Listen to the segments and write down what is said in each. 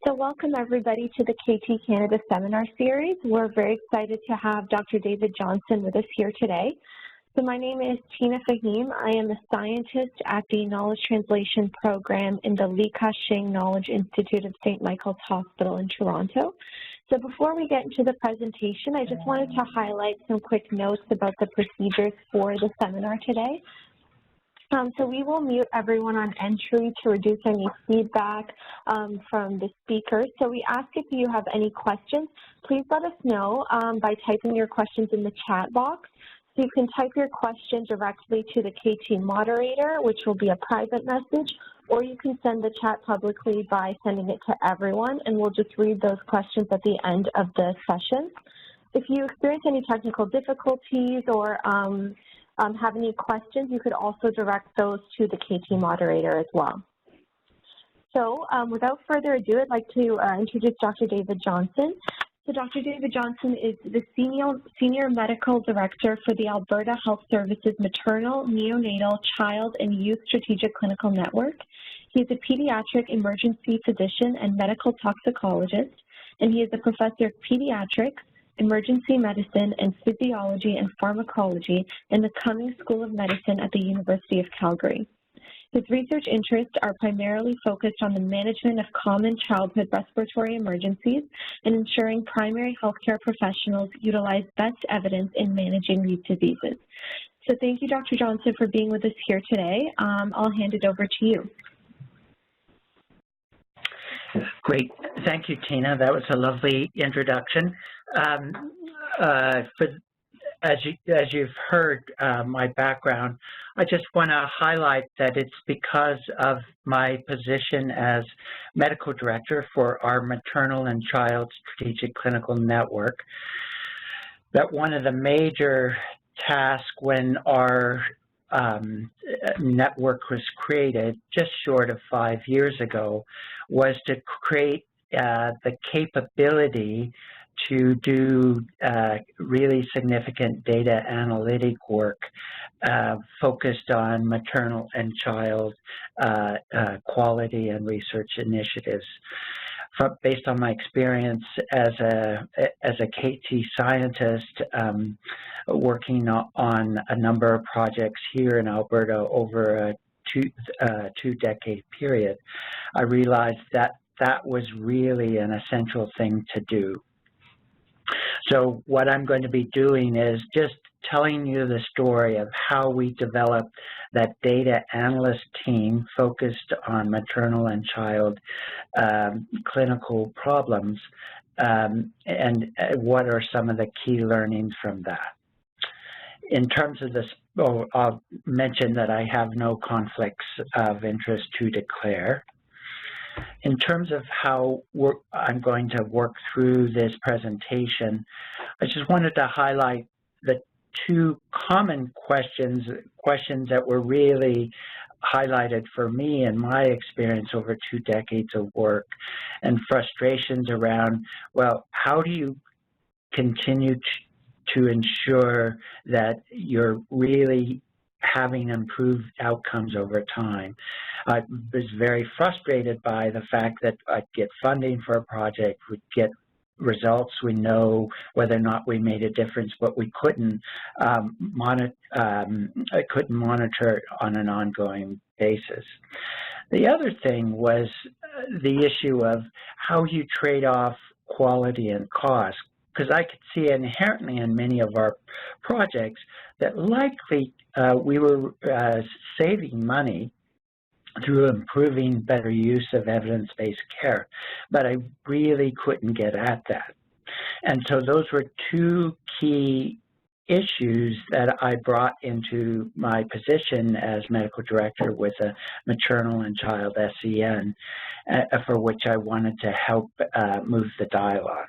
So welcome everybody to the KT Canada Seminar Series. We're very excited to have Dr. David Johnson with us here today. So my name is Tina Fahim. I am a scientist at the Knowledge Translation Program in the Li Ka-shing Knowledge Institute of St. Michael's Hospital in Toronto. So before we get into the presentation, I just wanted to highlight some quick notes about the procedures for the seminar today. So we will mute everyone on entry to reduce any feedback from the speakers. So we ask if you have any questions, please let us know by typing your questions in the chat box. So you can type your question directly to the KT moderator, which will be a private message, or you can send the chat publicly by sending it to everyone, and we'll just read those questions at the end of the session. If you experience any technical difficulties or have any questions, you could also direct those to the KT moderator as well. So without further ado, I'd like to introduce Dr. David Johnson. So Dr. David Johnson is the Senior Medical Director for the Alberta Health Services Maternal, Neonatal, Child, and Youth Strategic Clinical Network. He is a pediatric emergency physician and medical toxicologist, and he is a professor of pediatrics, emergency medicine, and physiology and pharmacology in the Cummings School of Medicine at the University of Calgary. His research interests are primarily focused on the management of common childhood respiratory emergencies and ensuring primary healthcare professionals utilize best evidence in managing these diseases. So thank you, Dr. Johnson, for being with us here today. I'll hand it over to you. Great. Thank you, Tina. That was a lovely introduction. As you've heard my background, I just want to highlight that it's because of my position as medical director for our maternal and child strategic clinical network that one of the major tasks when our network was created just short of 5 years ago was to create the capability to do really significant data analytic work focused on maternal and child quality and research initiatives. Based on my experience as a KT scientist working on a number of projects here in Alberta over a two-decade period, I realized that that was really an essential thing to do. So what I'm going to be doing is just telling you the story of how we developed that data analyst team focused on maternal and child clinical problems and what are some of the key learnings from that. In terms of this, I'll mention that I have no conflicts of interest to declare. In terms of how I'm going to work through this presentation, I just wanted to highlight the two common questions that were really highlighted for me in my experience over 2 decades of work, and frustrations around, well, how do you continue to ensure that you're really having improved outcomes over time. I was very frustrated by the fact that I'd get funding for a project, we'd get results, we know whether or not we made a difference, but we couldn't monitor on an ongoing basis. The other thing was the issue of how you trade off quality and cost, because I could see inherently in many of our projects that likely we were saving money through improving better use of evidence-based care, but I really couldn't get at that. And so those were two key issues that I brought into my position as medical director with a maternal and child SEN, for which I wanted to help move the dial on.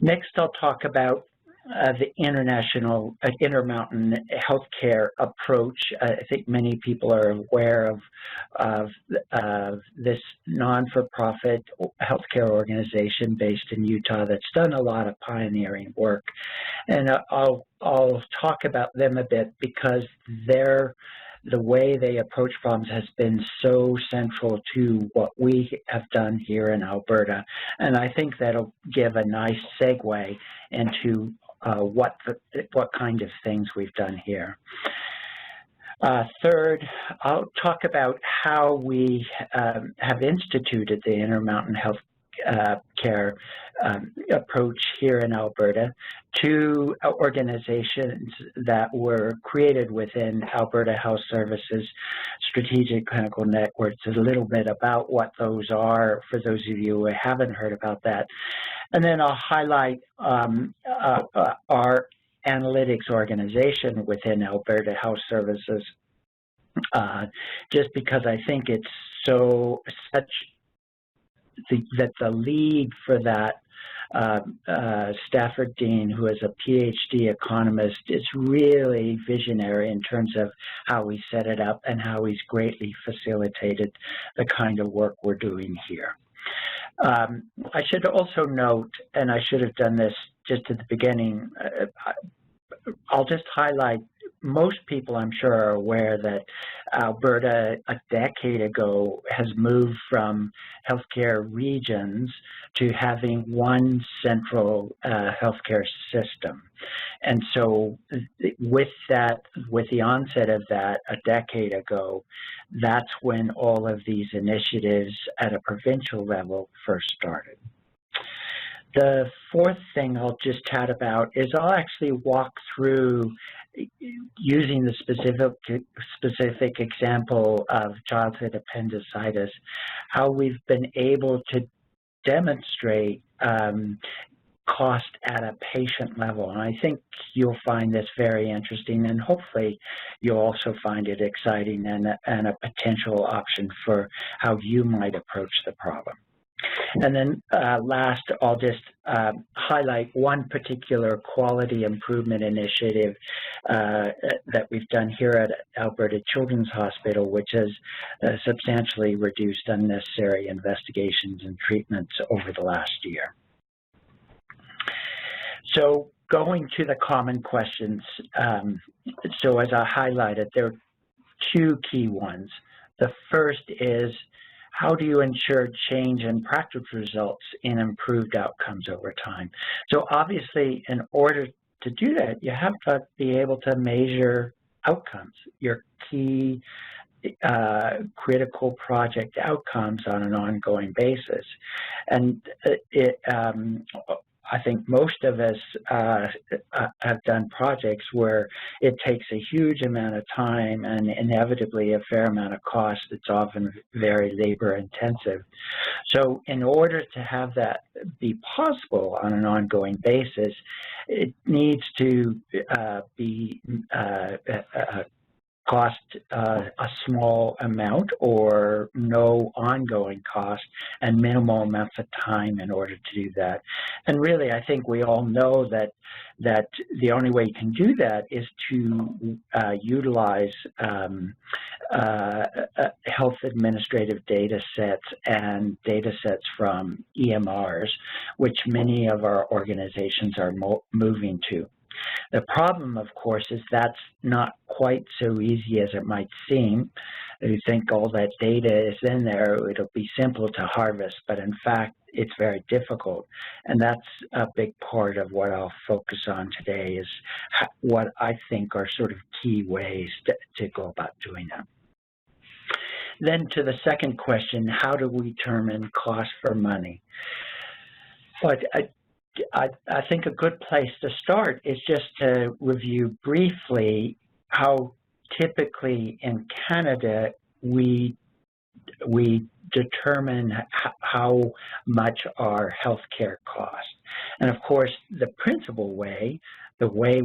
Next, I'll talk about the international Intermountain healthcare approach. I think many people are aware of this non-for-profit healthcare organization based in Utah that's done a lot of pioneering work. And I'll talk about them a bit because their the way they approach problems has been so central to what we have done here in Alberta. And I think that'll give a nice segue into what kind of things we've done here. Third, I'll talk about how we have instituted the Intermountain Health care approach here in Alberta to organizations that were created within Alberta Health Services Strategic Clinical Networks. A little bit about what those are for those of you who haven't heard about that. And then I'll highlight our analytics organization within Alberta Health Services, just because I think it's that the lead for that Stafford Dean, who is a PhD economist, is really visionary in terms of how we set it up and how he's greatly facilitated the kind of work we're doing here. I should also note, and I should have done this just at the beginning, I'll just highlight, most people I'm sure are aware that Alberta a decade ago has moved from healthcare regions to having one central healthcare system. And so with the onset of that a decade ago, that's when all of these initiatives at a provincial level first started. The fourth thing I'll just chat about is I'll actually walk through, using the specific example of childhood appendicitis, how we've been able to demonstrate cost at a patient level. And I think you'll find this very interesting, and hopefully you'll also find it exciting and a potential option for how you might approach the problem. And then last, I'll just highlight one particular quality improvement initiative that we've done here at Alberta Children's Hospital, which has substantially reduced unnecessary investigations and treatments over the last year. So going to the common questions, so as I highlighted, there are two key ones. The first is, how do you ensure change in practical results in improved outcomes over time? So obviously, in order to do that, you have to be able to measure outcomes, your key critical project outcomes on an ongoing basis. And I think most of us have done projects where it takes a huge amount of time and inevitably a fair amount of cost. It's often very labor intensive. So in order to have that be possible on an ongoing basis, it needs to be cost a small amount or no ongoing cost and minimal amounts of time in order to do that. And really, I think we all know that the only way you can do that is to utilize health administrative data sets and data sets from EMRs, which many of our organizations are moving to. The problem, of course, is that's not quite so easy as it might seem. You think all that data is in there, it'll be simple to harvest, but in fact, it's very difficult. And that's a big part of what I'll focus on today, is what I think are sort of key ways to go about doing that. Then to the second question, how do we determine cost for money? But I think a good place to start is just to review briefly how typically in Canada we determine how much our healthcare costs. And of course, the principal way, the way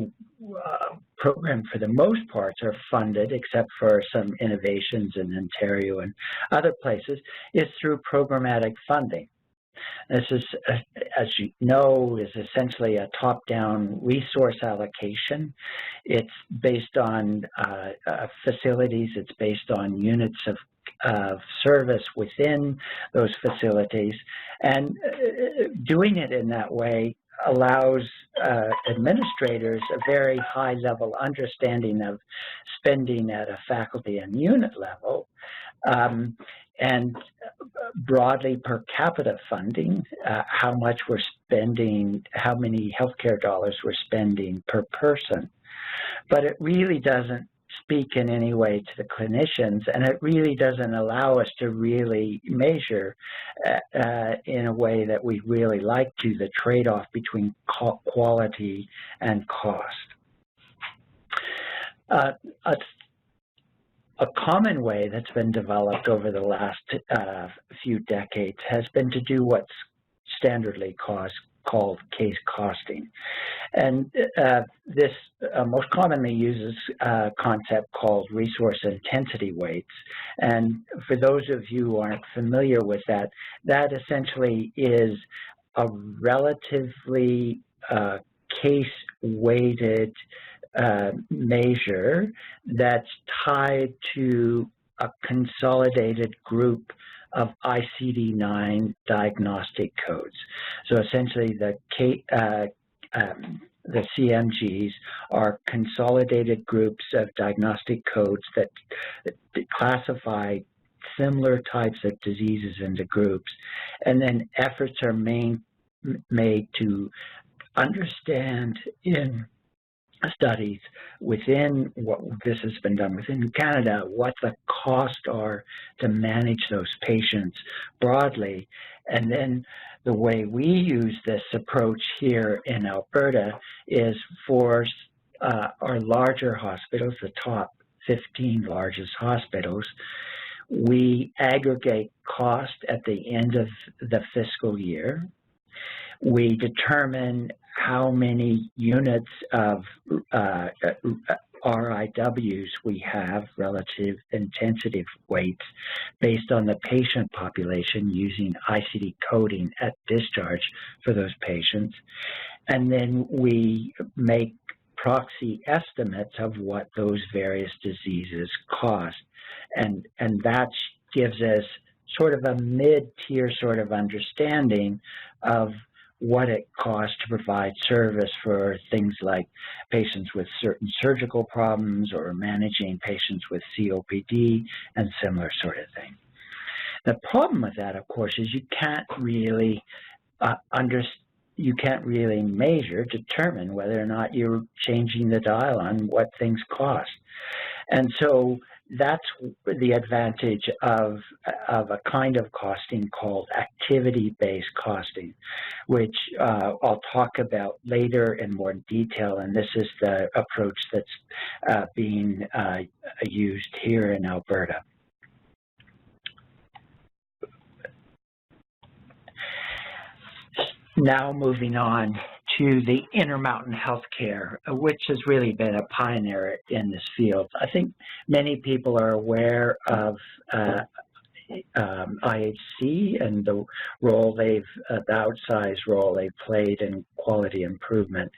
programs for the most parts are funded, except for some innovations in Ontario and other places, is through programmatic funding. This is, as you know, is essentially a top-down resource allocation. It's based on facilities. It's based on units of service within those facilities. And doing it in that way allows administrators a very high-level understanding of spending at a faculty and unit level, and broadly per capita funding, how much we're spending, how many healthcare dollars we're spending per person. But it really doesn't speak in any way to the clinicians, and it really doesn't allow us to really measure in a way that we really like to, the trade-off between quality and cost. A common way that's been developed over the last few decades has been to do what's standardly called case costing. And this most commonly uses a concept called resource intensity weights. And for those of you who aren't familiar with that, that essentially is a relatively case-weighted measure that's tied to a consolidated group of ICD-9 diagnostic codes. So essentially the CMGs are consolidated groups of diagnostic codes that classify similar types of diseases into groups, and then efforts are made to understand in studies within what this has been done within Canada, what the costs are to manage those patients broadly. And then the way we use this approach here in Alberta is for our larger hospitals, the top 15 largest hospitals, we aggregate cost at the end of the fiscal year. We determine how many units of RIWs we have, relative intensity weights, based on the patient population using ICD coding at discharge for those patients. And then we make proxy estimates of what those various diseases cost. And that gives us sort of a mid-tier sort of understanding of what it costs to provide service for things like patients with certain surgical problems or managing patients with COPD and similar sort of thing. The problem with that, of course, is you can't really determine whether or not you're changing the dial on what things cost. And so that's the advantage of a kind of costing called activity-based costing, which I'll talk about later in more detail, and this is the approach that's being used here in Alberta. Now moving on to the Intermountain Healthcare, which has really been a pioneer in this field. I think many people are aware of IHC and the role the outsized role they've played in quality improvement.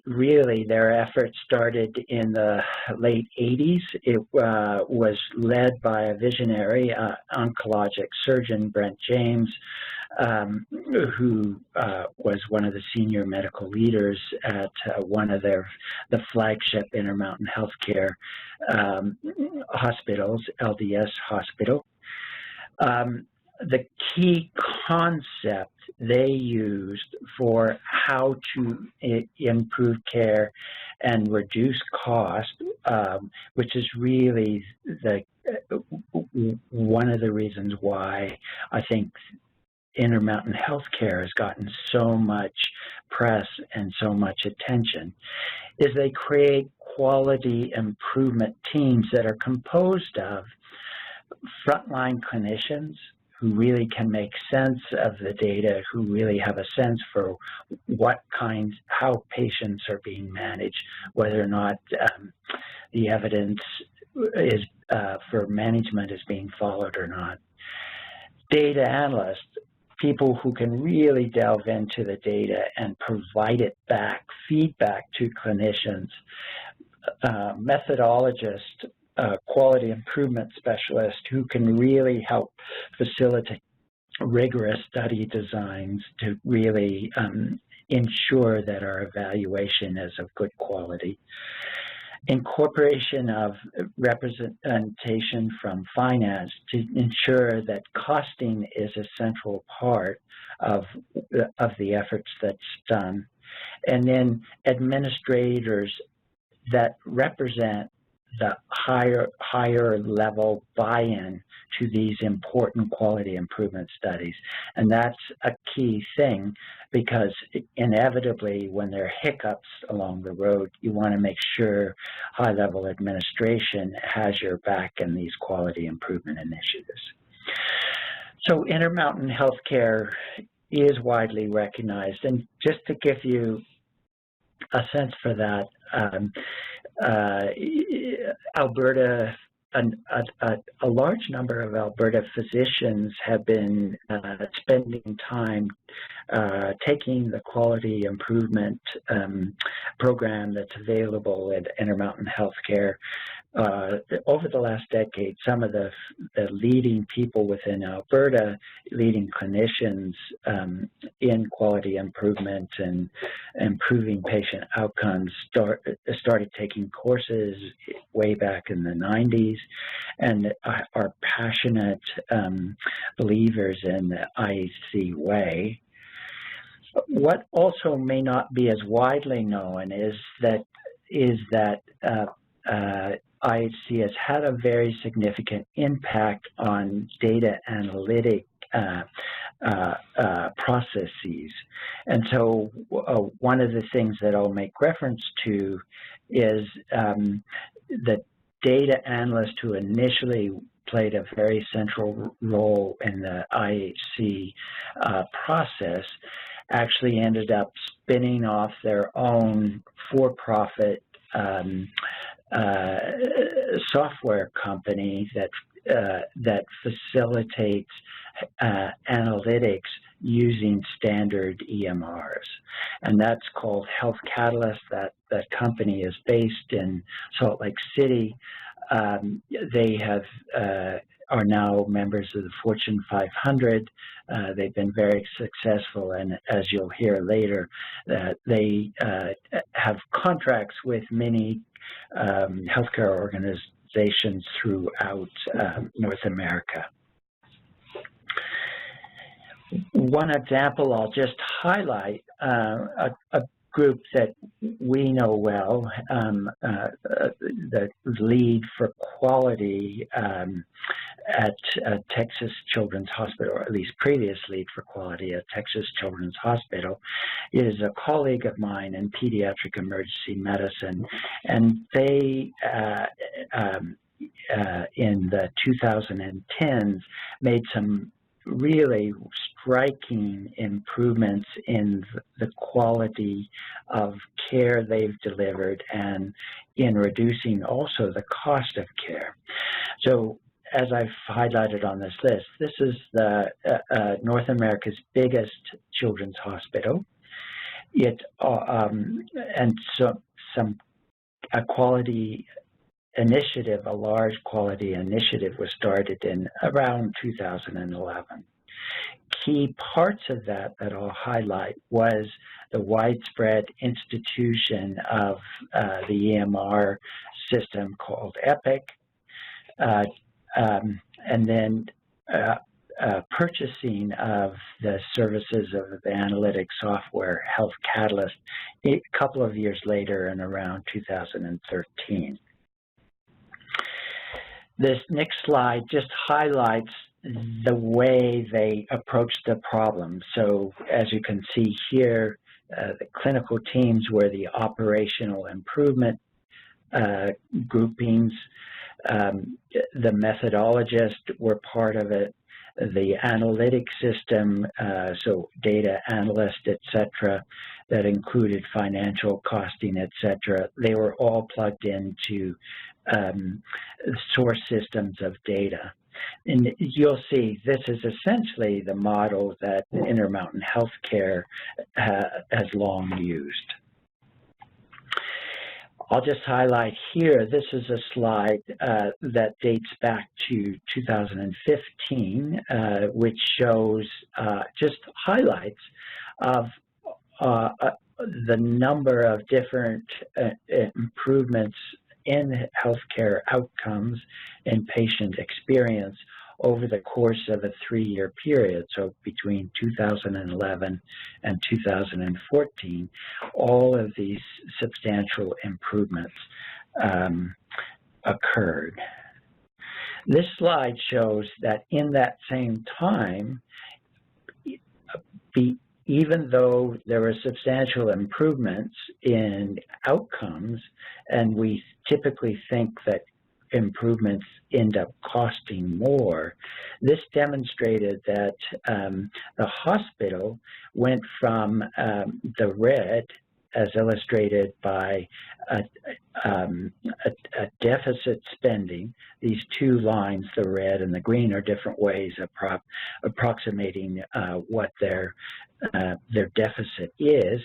Really, their efforts started in the late 80s. It was led by a visionary oncologic surgeon, Brent James, who was one of the senior medical leaders at one of the flagship Intermountain Healthcare hospitals, LDS Hospital. The key concept they used for how to improve care and reduce cost, which is really one of the reasons why I think Intermountain Healthcare has gotten so much press and so much attention, is they create quality improvement teams that are composed of frontline clinicians who really can make sense of the data, who really have a sense for how patients are being managed, whether or not the evidence is for management is being followed or not. Data analysts, people who can really delve into the data and provide it back, feedback to clinicians, methodologists, quality improvement specialists who can really help facilitate rigorous study designs to really ensure that our evaluation is of good quality. Incorporation of representation from finance to ensure that costing is a central part of the efforts that's done. And then administrators that represent the higher level buy-in to these important quality improvement studies. And that's a key thing, because inevitably when there are hiccups along the road, you want to make sure high-level administration has your back in these quality improvement initiatives. So Intermountain Healthcare is widely recognized. And just to give you a sense for that, Alberta, a large number of Alberta physicians have been spending time taking the quality improvement program that's available at Intermountain Healthcare. Over the last decade, some of the leading people within Alberta, leading clinicians in quality improvement and improving patient outcomes, started taking courses way back in the 90s and are passionate believers in the IHC way. What also may not be as widely known is that IHC has had a very significant impact on data analytic processes. And so one of the things that I'll make reference to is the data analyst who initially played a very central role in the IHC process actually ended up spinning off their own for-profit software company that facilitates analytics using standard EMRs, and that's called Health Catalyst. That company is based in Salt Lake City. They are now members of the Fortune 500. They've been very successful, and as you'll hear later, they have contracts with many healthcare organizations throughout North America. One example I'll just highlight, a group that we know well, the lead for quality at Texas Children's Hospital, or at least previous lead for quality at Texas Children's Hospital, is a colleague of mine in pediatric emergency medicine, and they in the 2010s made some really striking improvements in the quality of care they've delivered and in reducing also the cost of care. So as I've highlighted on this list, this is the North America's biggest children's hospital. A quality initiative, a large quality initiative, was started in around 2011. Key parts of that I'll highlight was the widespread institution of the EMR system called EPIC, and then purchasing of the services of the analytic software Health Catalyst a couple of years later in around 2013. This next slide just highlights the way they approached the problem. So as you can see here, the clinical teams were the operational improvement groupings. The methodologists were part of it. The analytic system, so data analyst, etc., that included financial costing, etc., they were all plugged into source systems of data. And you'll see this is essentially the model that Intermountain Healthcare has long used. I'll just highlight here, this is a slide that dates back to 2015, which shows just highlights of the number of different improvements in healthcare outcomes and patient experience over the course of a 3-year period, so between 2011 and 2014, all of these substantial improvements occurred. This slide shows that in that same time, even though there were substantial improvements in outcomes, and we typically think that improvements end up costing more, this demonstrated that the hospital went from the red, as illustrated by a deficit spending. These two lines, the red and the green, are different ways of approximating what their deficit is,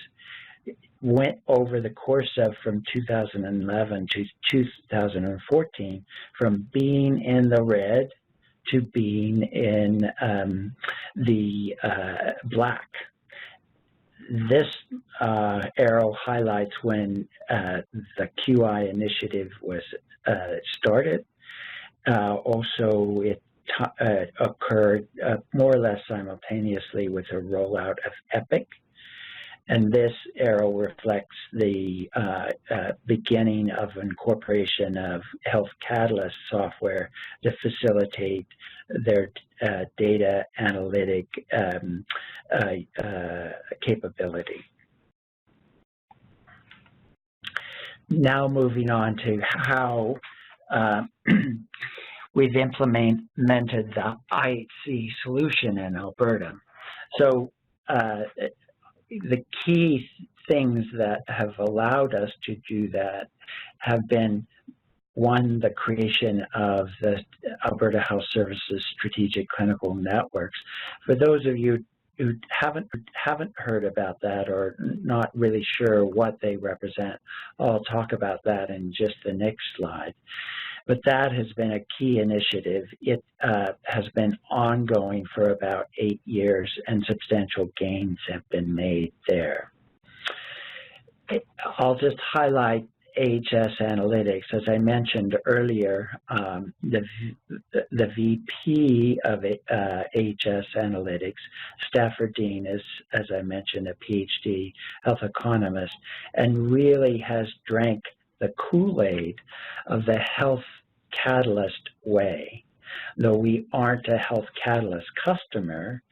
went over the course of from 2011 to 2014 from being in the red to being in the black. This arrow highlights when the QI initiative was started. Also, it occurred more or less simultaneously with the rollout of EPIC. And this arrow reflects the beginning of incorporation of Health Catalyst software to facilitate their data analytic capability. Now moving on to how we've implemented the IHC solution in Alberta. So the key things that have allowed us to do that have been, one, the creation of the Alberta Health Services Strategic Clinical Networks. For those of you who haven't heard about that or not really sure what they represent, I'll talk about that in just the next slide. But that has been a key initiative. It has been ongoing for about 8 years, and substantial gains have been made there. I'll just highlight AHS Analytics. As I mentioned earlier, the VP of AHS Analytics, Stafford Dean, is, as I mentioned, a PhD health economist, and really has drank the Kool-Aid of the Health Catalyst way. Though we aren't a Health Catalyst customer,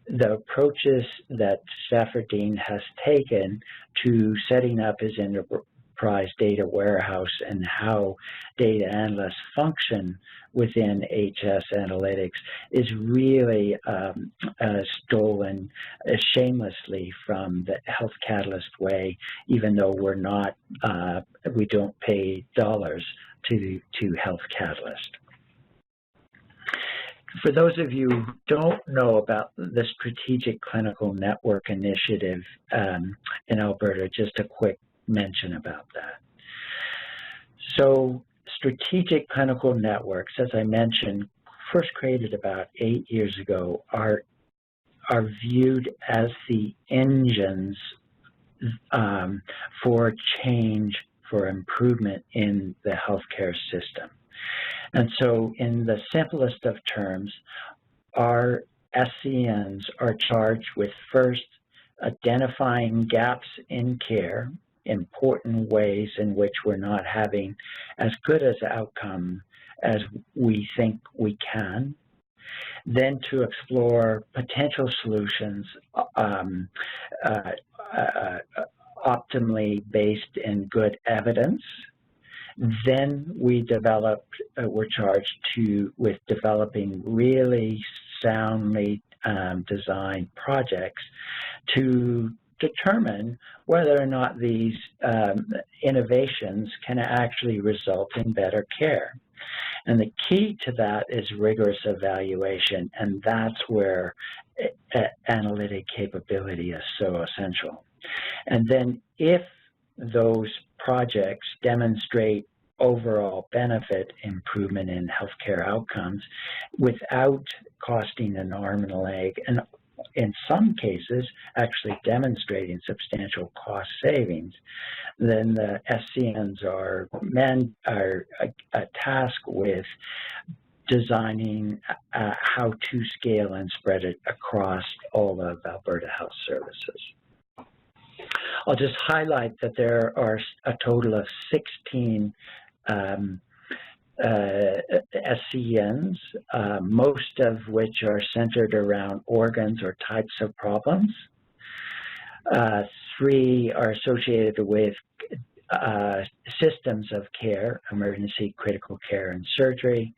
the approaches that Stafford Dean has taken to setting up his enterprise data warehouse and how data analysts function within HS Analytics is really stolen shamelessly from the Health Catalyst way, even though we're not, we don't pay dollars to Health Catalyst. For those of you who don't know about the Strategic Clinical Network Initiative in Alberta, just a quick mention about that. So Strategic Clinical Networks, as I mentioned, first created about 8 years ago, are viewed as the engines for change, for improvement in the healthcare system. And so in the simplest of terms, our SCNs are charged with first identifying gaps in care, important ways in which we're not having as good as outcome as we think we can, then to explore potential solutions optimally based in good evidence. Then we we're charged with developing really soundly designed projects to determine whether or not these innovations can actually result in better care. And the key to that is rigorous evaluation, and that's where analytic capability is so essential. And then if those projects demonstrate overall benefit improvement in healthcare outcomes without costing an arm and a leg, and in some cases actually demonstrating substantial cost savings, then the SCNs are tasked with designing how to scale and spread it across all of Alberta Health Services. I'll just highlight that there are a total of 16 SCNs, most of which are centered around organs or types of problems. 3 are associated with systems of care, emergency, critical care, and surgery.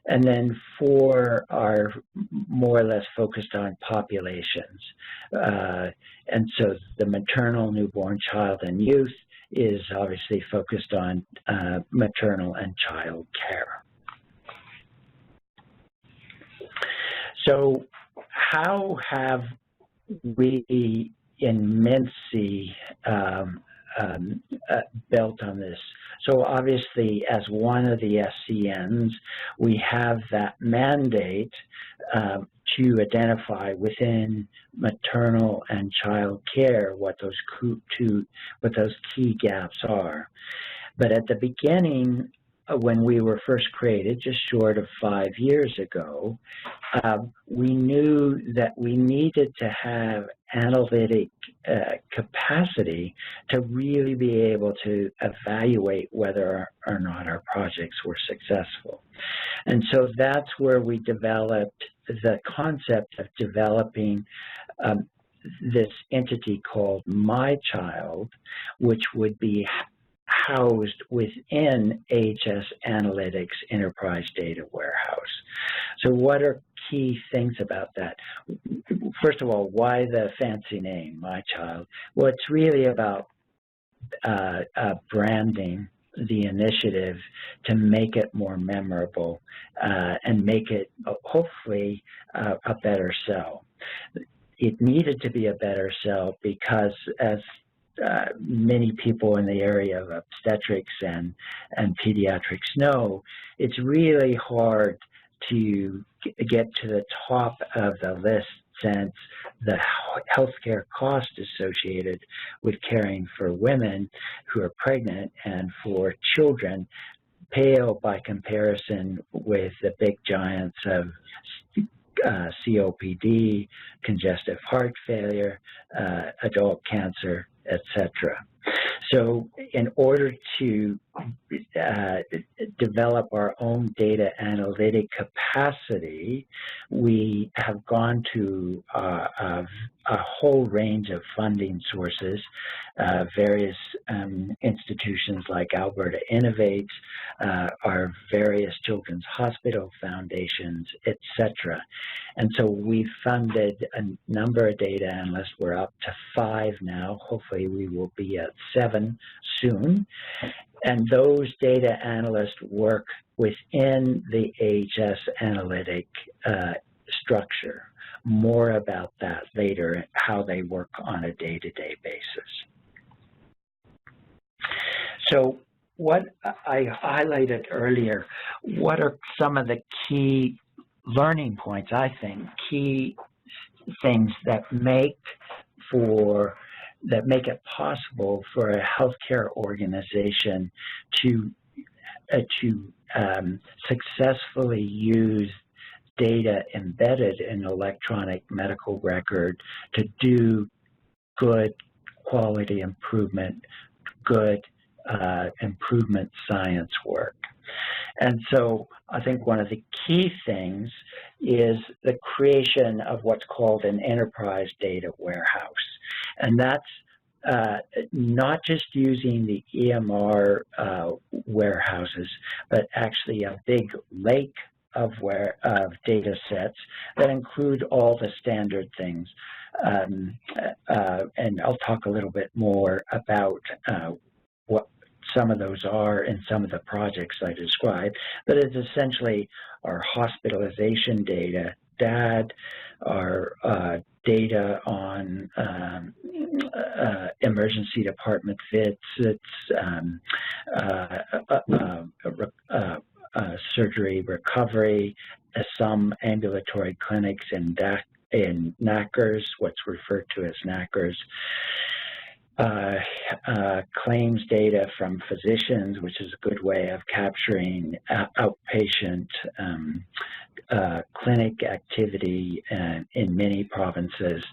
And then 4 are more or less focused on populations. And so the maternal, newborn, child, and youth is obviously focused on maternal and child care. So how have we in MINCI built on this? So obviously, as one of the SCNs, we have that mandate to identify within maternal and child care what those key gaps are. But at the beginning, when we were first created, just short of 5 years ago, we knew that we needed to have analytic capacity to really be able to evaluate whether or not our projects were successful. And so that's where we developed the concept of developing this entity called MyCHILD, which would be housed within AHS Analytics Enterprise Data Warehouse. So what are key things about that? First of all, why the fancy name, MyCHILD? Well, it's really about branding the initiative to make it more memorable and make it, hopefully, a better sell. It needed to be a better sell because, as many people in the area of obstetrics and pediatrics know, it's really hard to get to the top of the list since the healthcare cost associated with caring for women who are pregnant and for children pale by comparison with the big giants of COPD, congestive heart failure, adult cancer, etc. So in order to develop our own data analytic capacity, we have gone to a whole range of funding sources, various institutions like Alberta Innovates, our various children's hospital foundations, etc. And so we've funded a number of data analysts. We're up to 5 now. Hopefully we will be at 7 soon. And those data analysts work within the AHS analytic structure. More about that later, how they work on a day-to-day basis. So what I highlighted earlier, what are some of the key learning points, I think, key things that make it possible for a healthcare organization to successfully use data embedded in electronic medical record to do good quality improvement, good improvement science work. And so I think one of the key things is the creation of what's called an enterprise data warehouse. And that's not just using the EMR warehouses, but actually a big lake of data sets that include all the standard things. And I'll talk a little bit more about what some of those are in some of the projects I described, but it's essentially our hospitalization data, DAD, our data on emergency department visits, surgery recovery, some ambulatory clinics in NACRs, what's referred to as NACRs, claims data from physicians, which is a good way of capturing outpatient clinic activity in many provinces,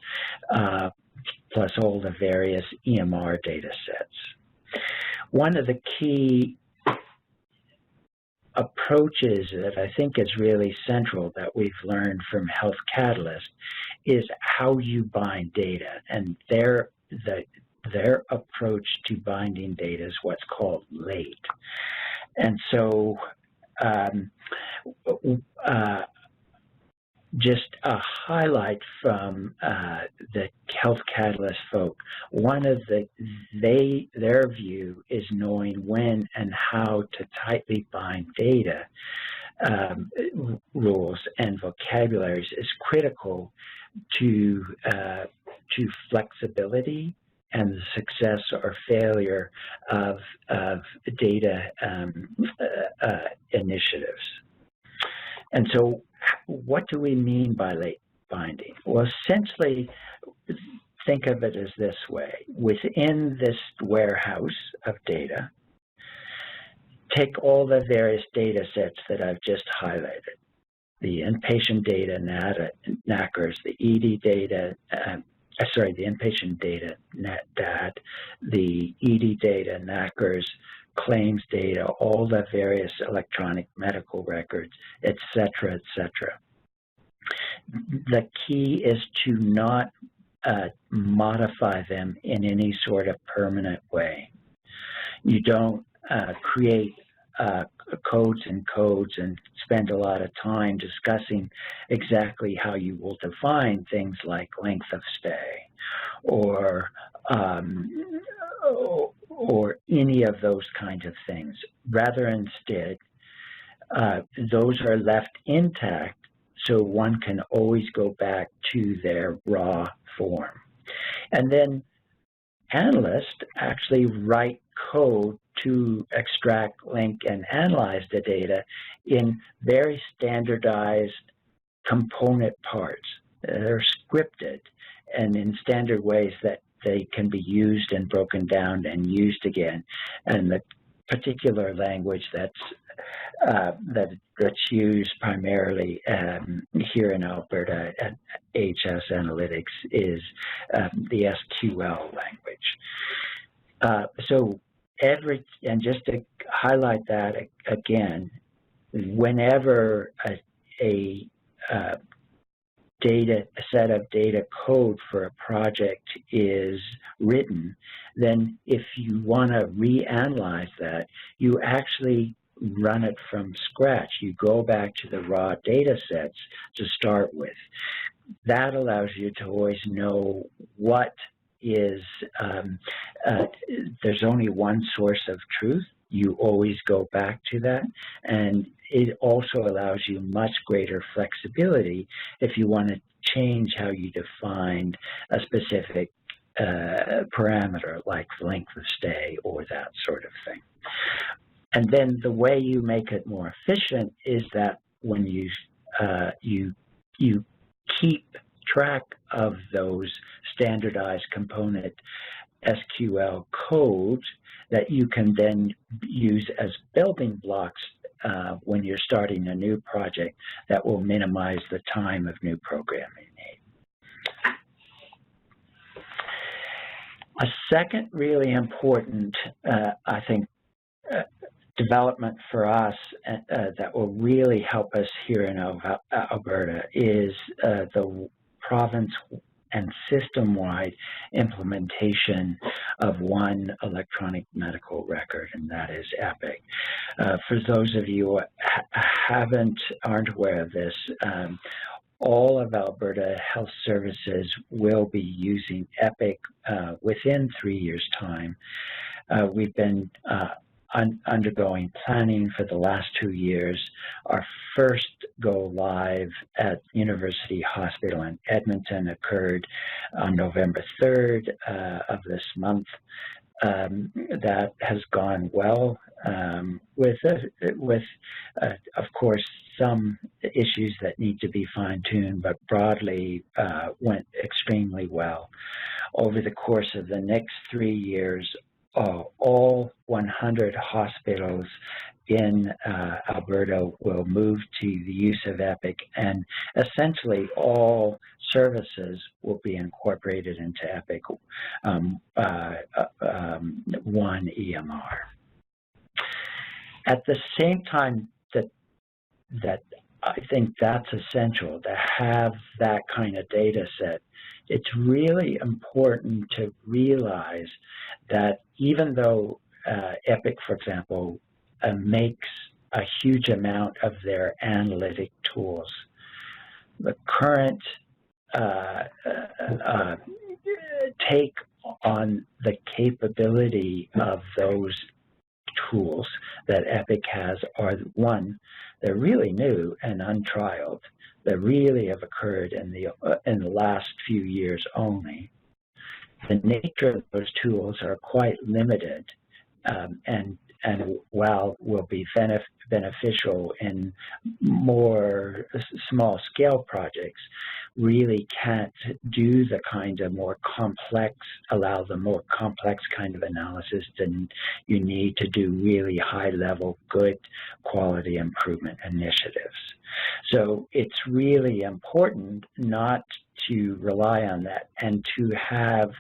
plus all the various EMR data sets. One of the key approaches that I think is really central that we've learned from Health Catalyst is how you bind data, and their approach to binding data is what's called late. And so just a highlight from the Health Catalyst folk, one of their view is knowing when and how to tightly bind data rules and vocabularies is critical to flexibility and the success or failure of data initiatives. And so what do we mean by late binding? Well, essentially, think of it as this way. Within this warehouse of data, take all the various data sets that I've just highlighted. The inpatient data, NACRs, the ED data, the inpatient data, NAT, the ED data, NACRs, claims data, all the various electronic medical records, et cetera, et cetera. The key is to not modify them in any sort of permanent way. You don't create codes and spend a lot of time discussing exactly how you will define things like length of stay or any of those kinds of things. Rather, instead, those are left intact so one can always go back to their raw form. And then analysts actually write code to extract, link, and analyze the data in very standardized component parts. They're scripted and in standard ways that they can be used and broken down and used again. And the particular language that's used primarily here in Alberta at HS Analytics is the SQL language. And just to highlight that again, whenever a set of data code for a project is written, then if you want to reanalyze that, you actually run it from scratch. You go back to the raw data sets to start with. That allows you to always know what is, there's only one source of truth. You always go back to that, and it also allows you much greater flexibility if you want to change how you define a specific parameter like length of stay or that sort of thing. And then the way you make it more efficient is that when you keep track of those standardized component SQL codes that you can then use as building blocks when you're starting a new project that will minimize the time of new programming need. A second really important, I think, development for us that will really help us here in Alberta is the province and system-wide implementation of one electronic medical record, and that is EPIC. For those of you who aren't aware of this, all of Alberta Health Services will be using EPIC within 3 years' time. We've been undergoing planning for the last 2 years. Our first go live at University Hospital in Edmonton occurred on November 3rd of this month. That has gone well, with of course, some issues that need to be fine-tuned, but broadly went extremely well. Over the course of the next 3 years, all 100 hospitals in Alberta will move to the use of EPIC, and essentially all services will be incorporated into EPIC One EMR. At the same time that I think that's essential to have that kind of data set, it's really important to realize that even though EPIC, for example, makes a huge amount of their analytic tools, the current take on the capability of those tools that EPIC has are, one, they're really new and untrialed. They really have occurred in the last few years only. The nature of those tools are quite limited, and while will be beneficial in more small-scale projects, really can't do the kind of allow the more complex kind of analysis than you need to do really high-level, good quality improvement initiatives. So it's really important not to rely on that and to have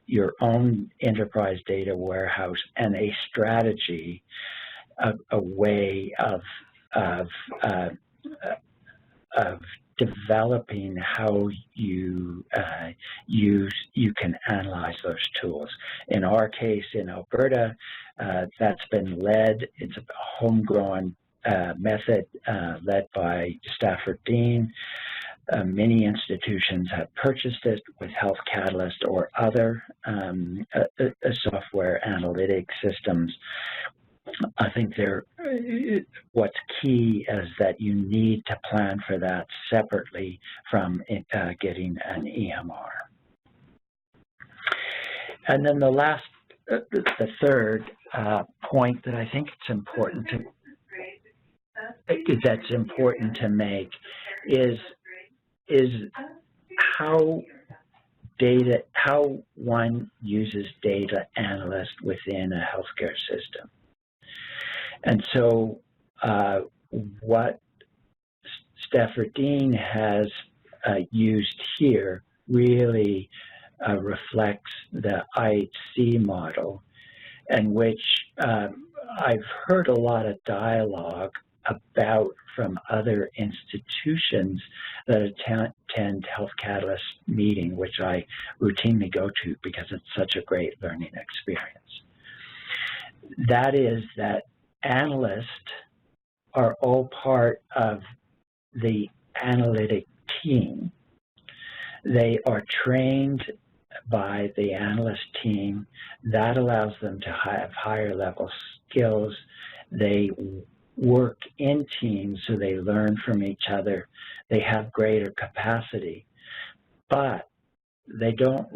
your own enterprise data warehouse and a strategy, a way of developing how you can analyze those tools. In our case, in Alberta, that's been led. It's a homegrown method led by Stafford Dean. Many institutions have purchased it with Health Catalyst or other software analytic systems. I think what's key is that you need to plan for that separately from getting an EMR. And then the third point that I think it's important to make is how one uses data analyst within a healthcare system. And so what Stafford Dean has used here really reflects the IHC model, in which I've heard a lot of dialogue about from other institutions that attend Health Catalyst meeting, which I routinely go to because it's such a great learning experience. That is that analysts are all part of the analytic team. They are trained by the analyst team. That allows them to have higher level skills. They work in teams, so they learn from each other. They have greater capacity, but they don't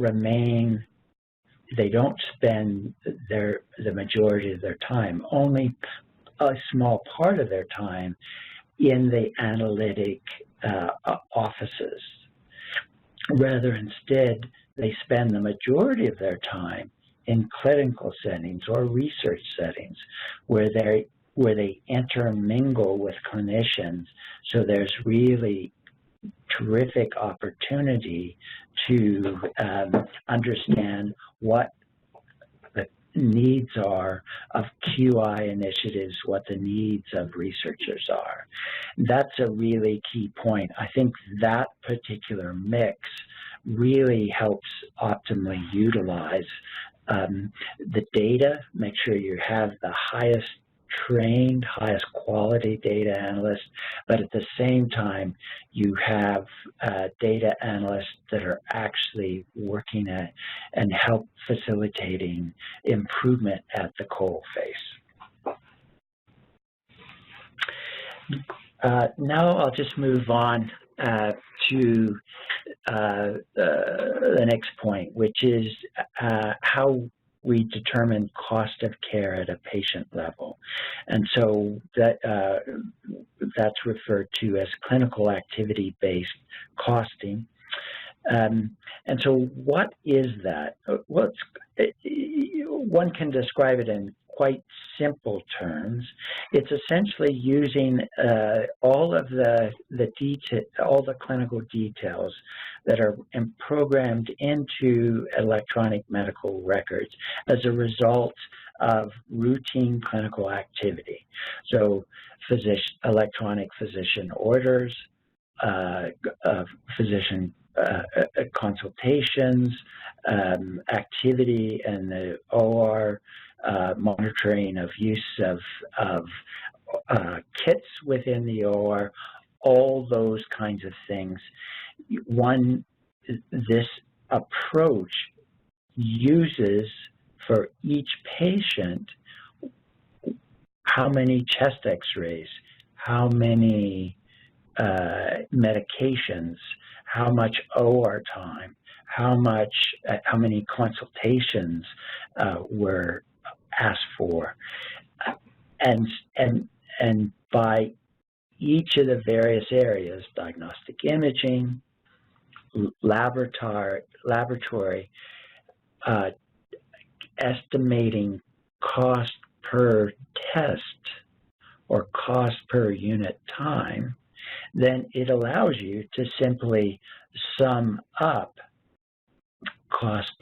spend the majority of their time, only a small part of their time, in the analytic offices. Rather, instead, they spend the majority of their time in clinical settings or research settings where they intermingle with clinicians. So there's really terrific opportunity to understand what the needs are of QI initiatives, what the needs of researchers are. That's a really key point. I think that particular mix really helps optimally utilize the data, make sure you have the highest trained, highest quality data analysts, but at the same time, you have data analysts that are actually working at and help facilitating improvement at the coalface. Now I'll just move on to the next point, which is how we determine cost of care at a patient level. And so that's referred to as clinical activity-based costing. And so what is that? Well, one can describe it in quite simple terms. It's essentially using all the clinical details that are programmed into electronic medical records as a result of routine clinical activity. So electronic physician orders, physician consultations, activity in the OR, monitoring of use of kits within the OR, all those kinds of things. This approach uses for each patient how many chest x-rays, how many medications, how much OR time, how many consultations were asked for, and by each of the various areas, diagnostic imaging, laboratory, estimating cost per test or cost per unit time, then it allows you to simply sum up cost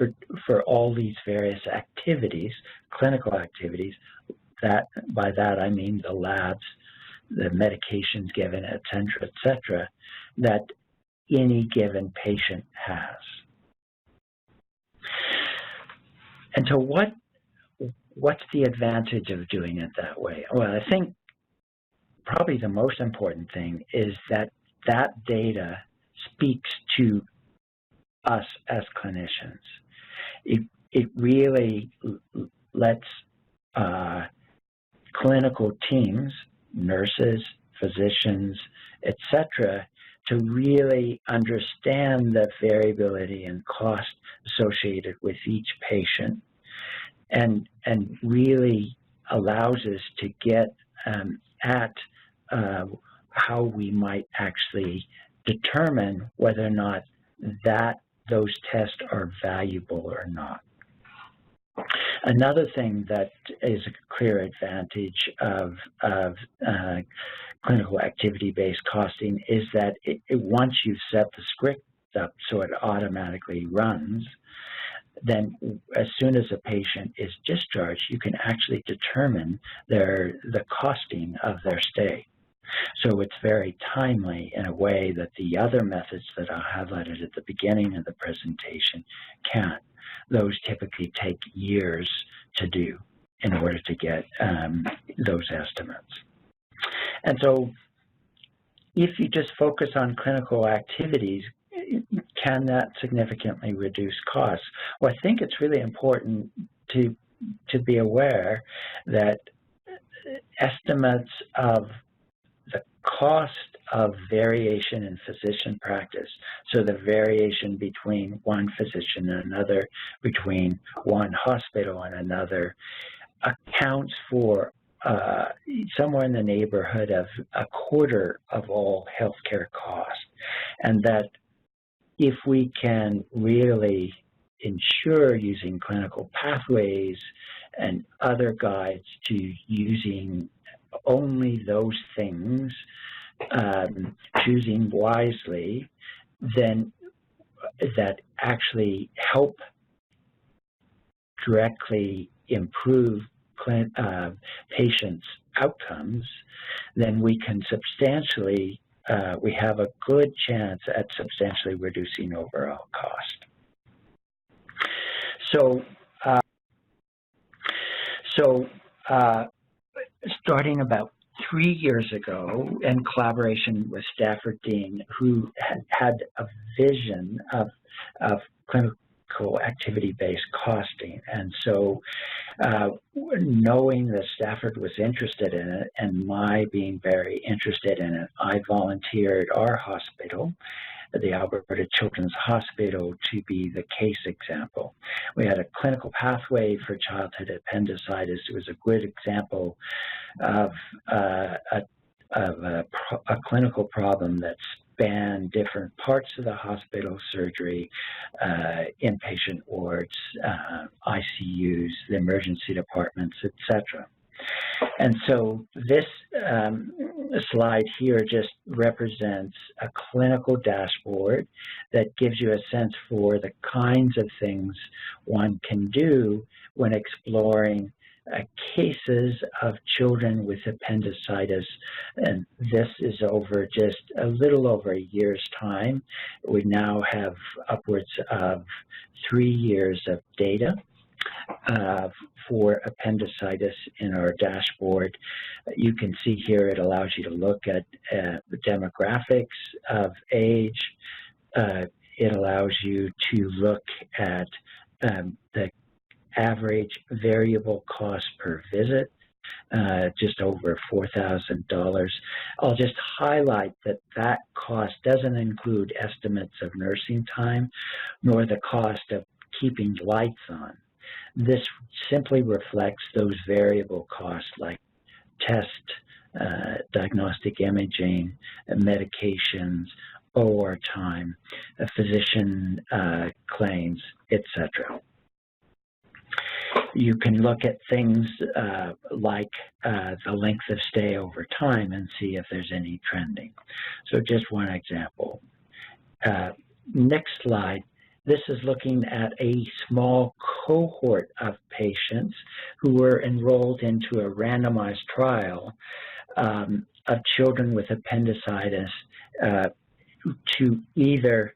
for all these various activities, clinical activities. By that I mean the labs, the medications given, et cetera, that any given patient has. And so what's the advantage of doing it that way? Well, I think probably the most important thing is that data speaks to us as clinicians. It really lets clinical teams, nurses, physicians, etc., to really understand the variability and cost associated with each patient, and really allows us to get at how we might actually determine whether or not those tests are valuable or not. Another thing that is a clear advantage of clinical activity-based costing is that once you've set the script up so it automatically runs, then as soon as a patient is discharged, you can actually determine the costing of their stay. So it's very timely in a way that the other methods that I highlighted at the beginning of the presentation can't. Those typically take years to do in order to get those estimates. And so if you just focus on clinical activities, can that significantly reduce costs? Well, I think it's really important to be aware that estimates of the cost of variation in physician practice, so the variation between one physician and another, between one hospital and another, accounts for somewhere in the neighborhood of 1/4 of all healthcare costs. And that if we can really ensure using clinical pathways and other guides to using only those things, choosing wisely, then that actually help directly improve patients' outcomes, then we can substantially, we have a good chance at substantially reducing overall cost. So, starting about 3 years ago, in collaboration with Stafford Dean, who had a vision of medical activity-based costing. And so knowing that Stafford was interested in it and my being very interested in it, I volunteered our hospital, the Alberta Children's Hospital, to be the case example. We had a clinical pathway for childhood appendicitis. It was a good example of a clinical problem that spanned different parts of the hospital: surgery, inpatient wards, ICUs, the emergency departments, etc. And so this slide here just represents a clinical dashboard that gives you a sense for the kinds of things one can do when exploring cases of children with appendicitis. And this is over just a little over a year's time. We now have upwards of 3 years of data for appendicitis in our dashboard. You can see here it allows you to look at the demographics of age. It allows you to look at the average variable cost per visit, just over $4,000. I'll just highlight that that cost doesn't include estimates of nursing time, nor the cost of keeping lights on. This simply reflects those variable costs like test, diagnostic imaging, medications, OR time, physician claims, etc. You can look at things like the length of stay over time and see if there's any trending. So just one example. Next slide. This is looking at a small cohort of patients who were enrolled into a randomized trial of children with appendicitis to either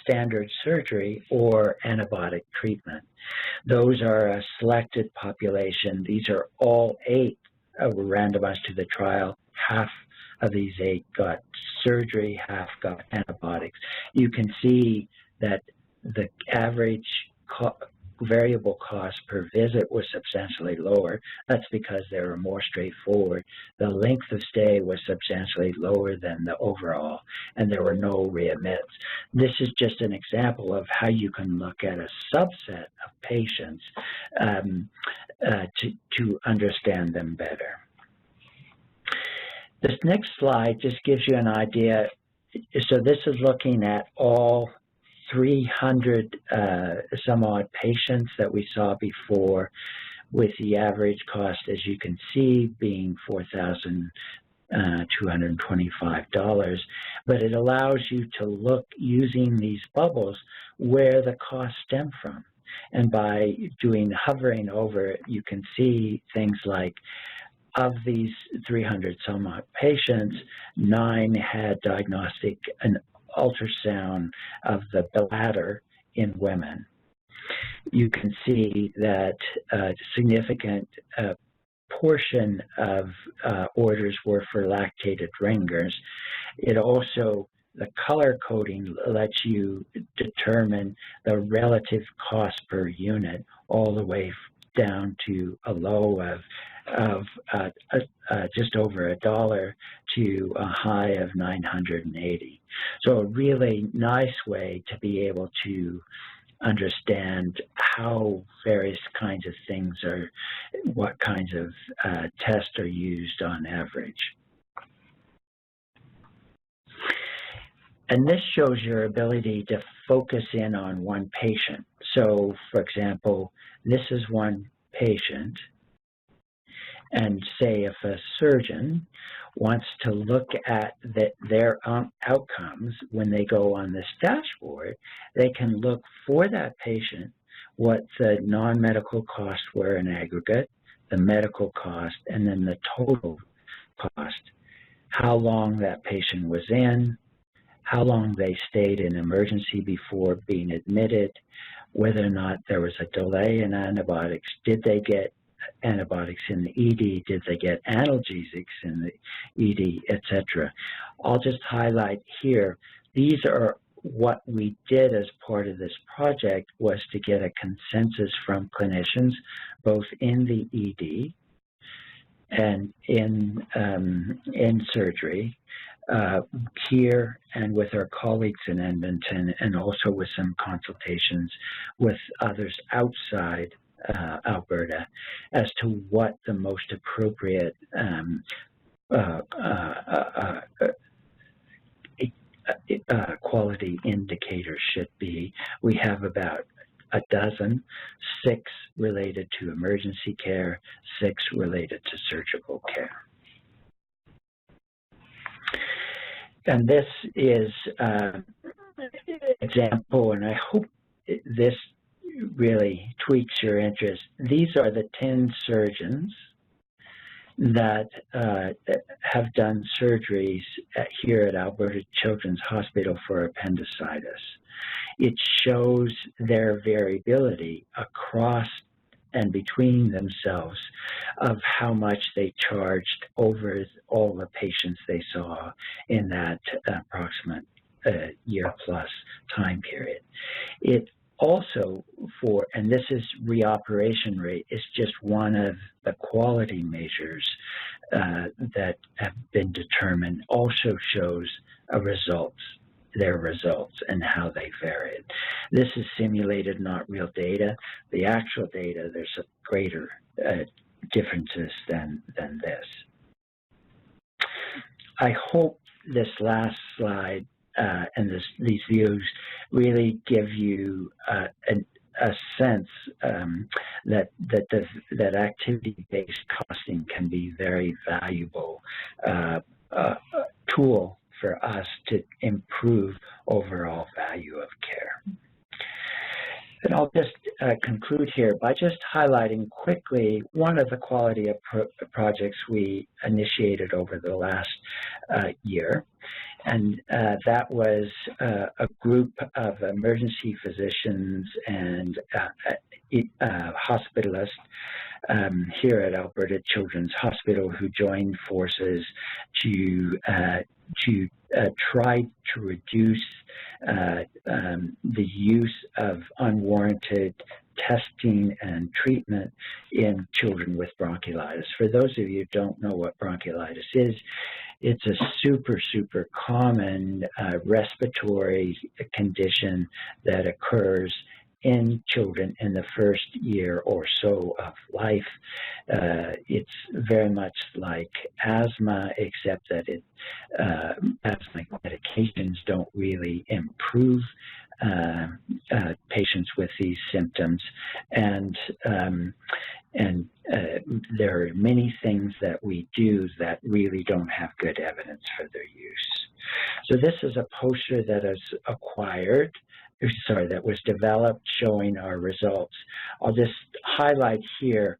standard surgery or antibiotic treatment. Those are a selected population. These are all 8 were randomized to the trial. Half of these 8 got surgery, half got antibiotics. You can see that the average variable cost per visit was substantially lower. That's because they were more straightforward. The length of stay was substantially lower than the overall, and there were no readmits. This is just an example of how you can look at a subset of patients to understand them better. This next slide just gives you an idea. So this is looking at all 300 some odd patients that we saw before, with the average cost, as you can see, being $4,225. But it allows you to look, using these bubbles, where the costs stem from. And by hovering over it, you can see things like, of these 300 some odd patients, 9 had diagnostic and ultrasound of the bladder in women. You can see that a significant portion of orders were for lactated ringers. It also, the color coding lets you determine the relative cost per unit, all the way down to a low of just over $1 to a high of $980. So a really nice way to be able to understand how various kinds of things are, what kinds of tests are used on average. And this shows your ability to focus in on one patient. So, for example, this is one patient, and say if a surgeon wants to look at their outcomes when they go on this dashboard, they can look for that patient, what the non-medical costs were in aggregate, the medical cost, and then the total cost, how long that patient was in, how long they stayed in emergency before being admitted, whether or not there was a delay in antibiotics, did they get antibiotics in the ED, did they get analgesics in the ED, etc. I'll just highlight here, these are what we did as part of this project was to get a consensus from clinicians, both in the ED and in surgery, here and with our colleagues in Edmonton, and also with some consultations with others outside Alberta as to what the most appropriate quality indicators should be. We have about a dozen, 6 related to emergency care, 6 related to surgical care. And this is an example, and I hope this really tweaks your interest. These are the 10 surgeons that have done surgeries here at Alberta Children's Hospital for appendicitis. It shows their variability across and between themselves of how much they charged over all the patients they saw in that approximate year-plus time period. It also and this is reoperation rate, is just one of the quality measures that have been determined, also shows their results and how they varied. This is simulated, not real data. The actual data, there's a greater differences than this. I hope this last slide and these views really give you a sense that activity-based costing can be very valuable tool for us to improve overall value of care. And I'll just conclude here by just highlighting quickly one of the quality of projects we initiated over the last year. And that was a group of emergency physicians and hospitalists here at Alberta Children's Hospital who joined forces to try to reduce the use of unwarranted testing and treatment in children with bronchiolitis. For those of you who don't know what bronchiolitis is, it's a super common respiratory condition that occurs in children in the first year or so of life. It's very much like asthma, except that asthmatic medications don't really improve patients with these symptoms, and there are many things that we do that really don't have good evidence for their use. So this is a poster that that was developed showing our results. I'll just highlight here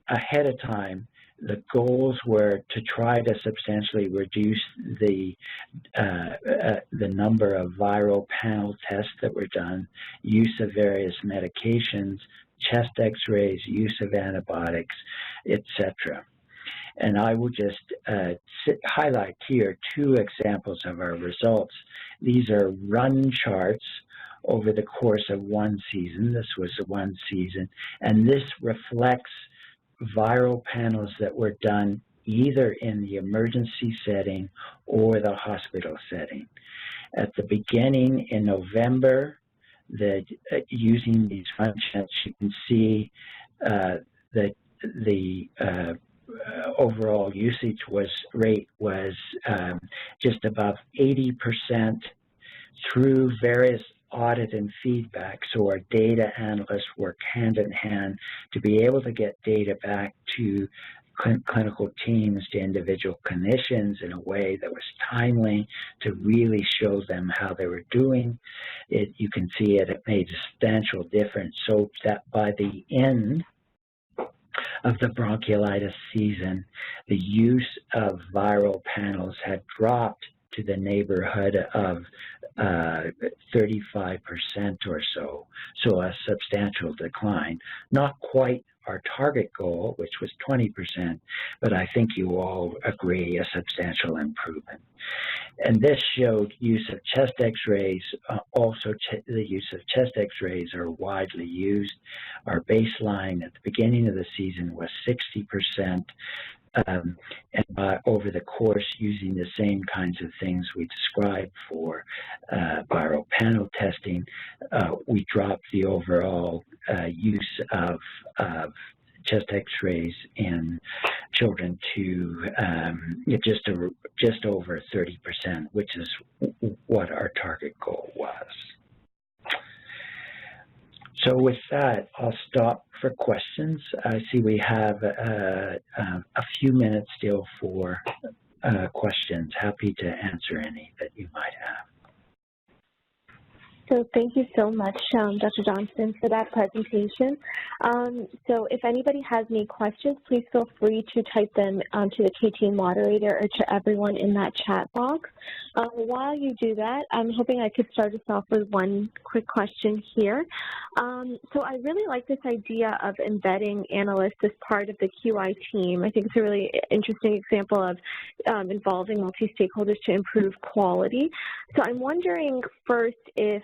ahead of time. The goals were to try to substantially reduce the number of viral panel tests that were done, use of various medications, chest x-rays, use of antibiotics, etc. And I will just highlight here 2 examples of our results. These are run charts over the course of 1 season. This was 1 season, and this reflects viral panels that were done either in the emergency setting or the hospital setting. At the beginning in November, using these run charts, you can see that the overall usage rate was just above 80% through various audit and feedback. So our data analysts work hand in hand to be able to get data back to clinical teams, to individual clinicians in a way that was timely to really show them how they were doing. You can see it made a substantial difference, so that by the end of the bronchiolitis season, the use of viral panels had dropped to the neighborhood of 35% or so, so a substantial decline. Not quite our target goal, which was 20%, but I think you all agree a substantial improvement. And this showed use of chest x-rays. Also, the use of chest x-rays are widely used. Our baseline at the beginning of the season was 60%. And over the course, using the same kinds of things we described for viral panel testing, we dropped the overall use of chest x-rays in children to just over 30%, which is what our target goal was. So with that, I'll stop for questions. I see we have a few minutes still for questions. Happy to answer any that you might have. So thank you so much, Dr. Johnson, for that presentation. So if anybody has any questions, please feel free to type them to the KT moderator or to everyone in that chat box. While you do that, I'm hoping I could start us off with one quick question here. So I really like this idea of embedding analysts as part of the QI team. I think it's a really interesting example of involving multi-stakeholders to improve quality. So I'm wondering first if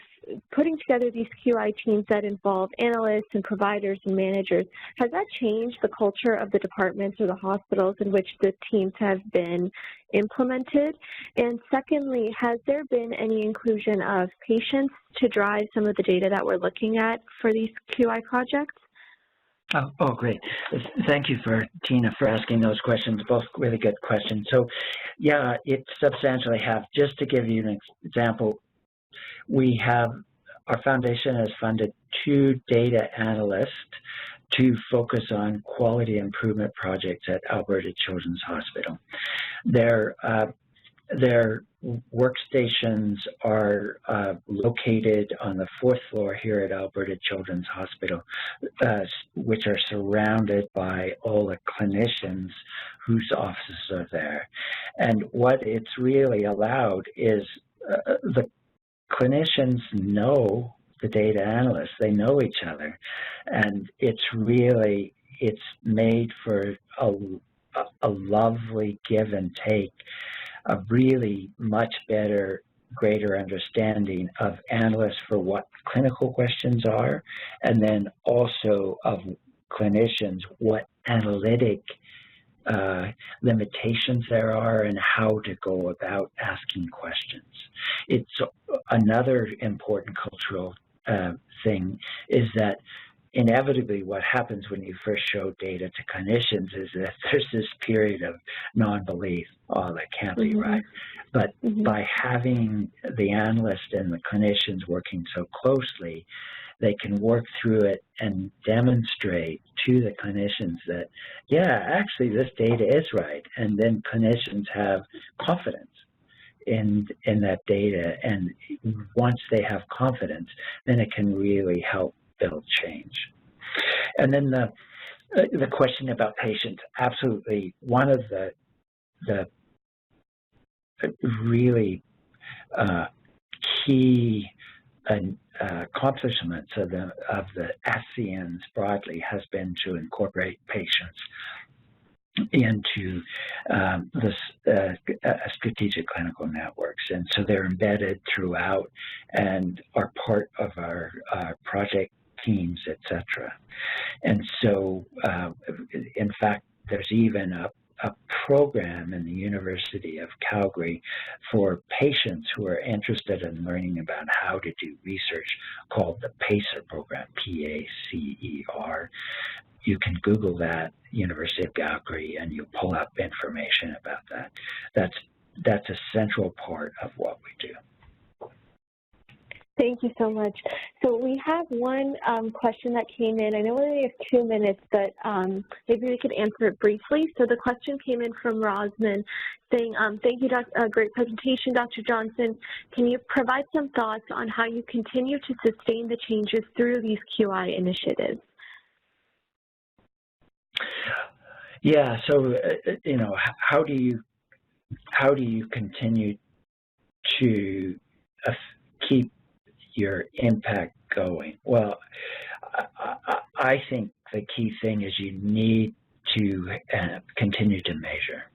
putting together these QI teams that involve analysts and providers and managers, has that changed the culture of the departments or the hospitals in which the teams have been implemented? And secondly, has there been any inclusion of patients to drive some of the data that we're looking at for these QI projects? Oh, great. Thank you, Tina, for asking those questions, both really good questions. So, yeah, it substantially have. Just to give you an example, our foundation has funded 2 data analysts to focus on quality improvement projects at Alberta Children's Hospital. Their workstations are located on the 4th floor here at Alberta Children's Hospital, which are surrounded by all the clinicians whose offices are there. And what it's really allowed is the clinicians know the data analysts, they know each other, and it's made for a lovely give and take, a really much better, greater understanding of analysts for what clinical questions are, and then also of clinicians what analytic limitations there are and how to go about asking questions. It's another important cultural thing is that inevitably what happens when you first show data to clinicians is that there's this period of non-belief, oh, that can't be right. But by having the analyst and the clinicians working so closely, they can work through it and demonstrate to the clinicians that, yeah, actually this data is right. And then clinicians have confidence in that data. And once they have confidence, then it can really help build change. And then the question about patients, absolutely. One of the really key accomplishments of the ASEANs broadly has been to incorporate patients into strategic clinical networks, and so they're embedded throughout and are part of our project teams, etc. And so, in fact, there's even a program in the University of Calgary for patients who are interested in learning about how to do research called the PACER program, P-A-C-E-R. You can Google that, University of Calgary, and you pull up information about that. That's a central part of what we do. Thank you so much. So we have one question that came in. I know we only have 2 minutes, but maybe we could answer it briefly. So the question came in from Rosman saying, thank you, great presentation, Dr. Johnson. Can you provide some thoughts on how you continue to sustain the changes through these QI initiatives? Yeah, so, you know, how do you continue to keep your impact going? Well, I think the key thing is you need to continue to measure,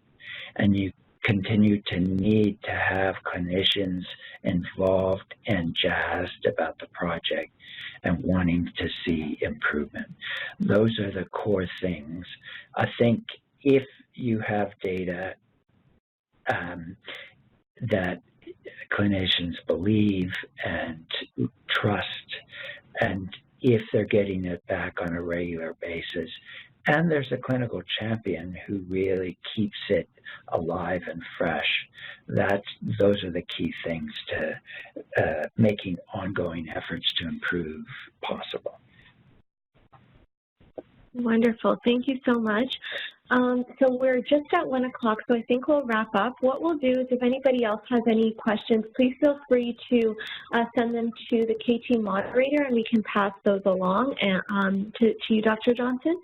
and you continue to need to have clinicians involved and jazzed about the project and wanting to see improvement. Those are the core things. I think if you have data that clinicians believe and trust, and if they're getting it back on a regular basis, and there's a clinical champion who really keeps it alive and fresh, those are the key things to making ongoing efforts to improve possible. Wonderful. Thank you so much. So we're just at 1 o'clock, so I think we'll wrap up. What we'll do is if anybody else has any questions, please feel free to send them to the KT moderator, and we can pass those along to you, Dr. Johnson.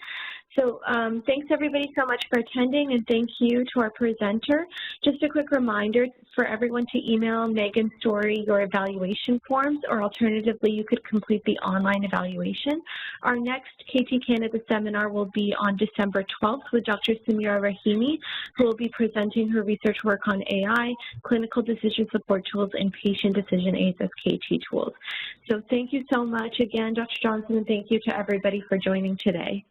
So thanks everybody so much for attending, and thank you to our presenter. Just a quick reminder for everyone to email Megan Story your evaluation forms, or alternatively you could complete the online evaluation. Our next KT Canada seminar will be on December 12th with Dr. Samira Rahimi, who will be presenting her research work on AI, clinical decision support tools, and patient decision aids as KT tools. So thank you so much again, Dr. Johnson, and thank you to everybody for joining today.